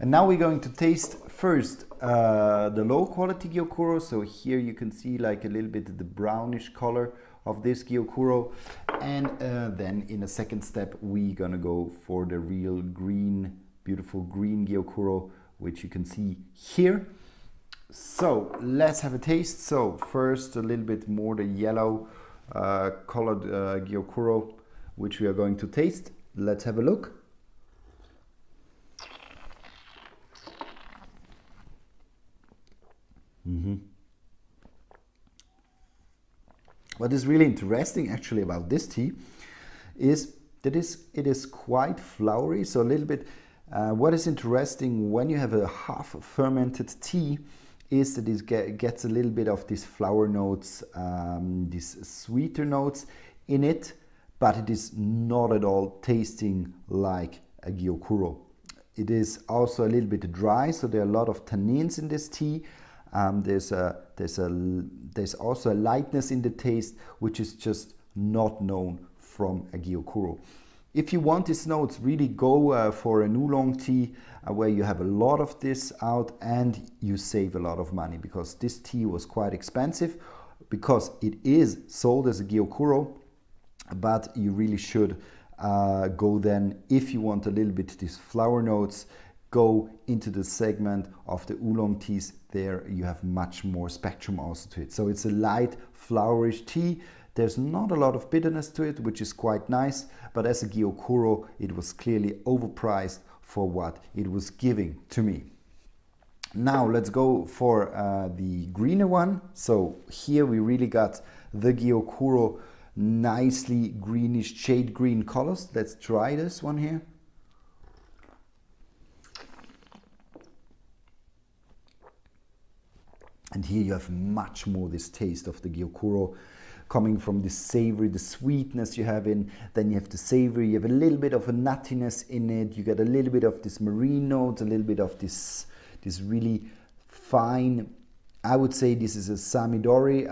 And now we're going to taste first the low quality Gyokuro. So here you can see like a little bit the brownish color of this Gyokuro. And then in a second step, we're gonna go for the real green, beautiful green Gyokuro, which you can see here. So let's have a taste. So first a little bit more the yellow colored Gyokuro, which we are going to taste. Let's have a look. What is really interesting actually about this tea is that it is quite flowery, so a little bit what is interesting when you have a half fermented tea is that it gets a little bit of these flower notes, these sweeter notes in it, but it is not at all tasting like a Gyokuro. It is also a little bit dry, so there are a lot of tannins in this tea. There's also a lightness in the taste, which is just not known from a Gyokuro. If you want these notes, really go for an oolong tea where you have a lot of this out and you save a lot of money, because this tea was quite expensive because it is sold as a Gyokuro, but you really should go then, if you want a little bit these flower notes, go into the segment of the oolong teas. There you have much more spectrum also to it. So it's a light flowerish tea. There's not a lot of bitterness to it, which is quite nice, but as a Gyokuro it was clearly overpriced for what it was giving to me. Now let's go for the greener one. So here we really got the Gyokuro nicely greenish jade green colors. Let's try this one here. And here you have much more this taste of the Gyokuro coming from the savory, the sweetness you have in, then you have the savory, you have a little bit of a nuttiness in it, you get a little bit of this marine notes, a little bit of this really fine, I would say this is a Samidori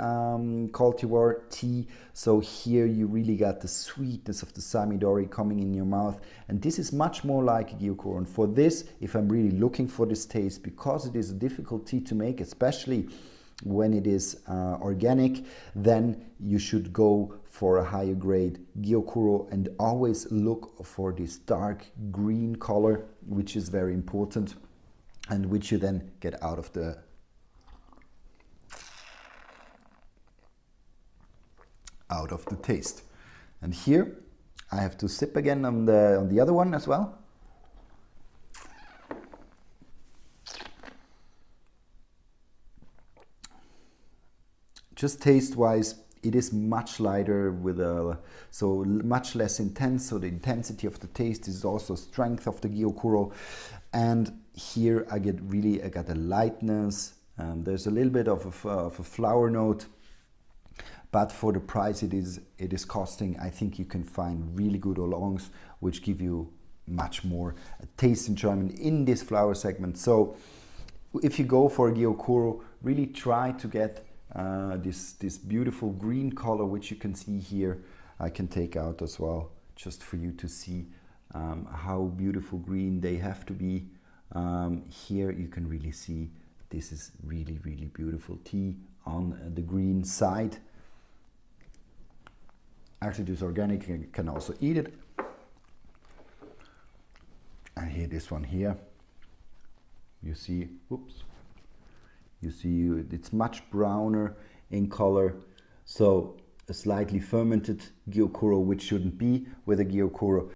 cultivar tea. So here you really got the sweetness of the Samidori coming in your mouth. And this is much more like a Gyokuro. And for this, if I'm really looking for this taste, because it is a difficult tea to make, especially when it is organic, then you should go for a higher grade Gyokuro and always look for this dark green color, which is very important and which you then get out of the taste. And here I have to sip again on the other one as well. Just taste wise, it is much lighter with so much less intense. So the intensity of the taste is also strength of the Gyokuro. And here I got a lightness. There's a little bit of a flower note. But for the price it is costing, I think you can find really good oolongs which give you much more taste enjoyment in this flower segment. So if you go for a Gyokuro, really try to get this beautiful green color, which you can see here. I can take out as well, just for you to see how beautiful green they have to be. Here you can really see this is really, really beautiful tea on the green side. Actually, this organic, you can also eat it. And here, this one here, you see, oops, you see it's much browner in color. So a slightly fermented Gyokuro, which shouldn't be with a Gyokuro.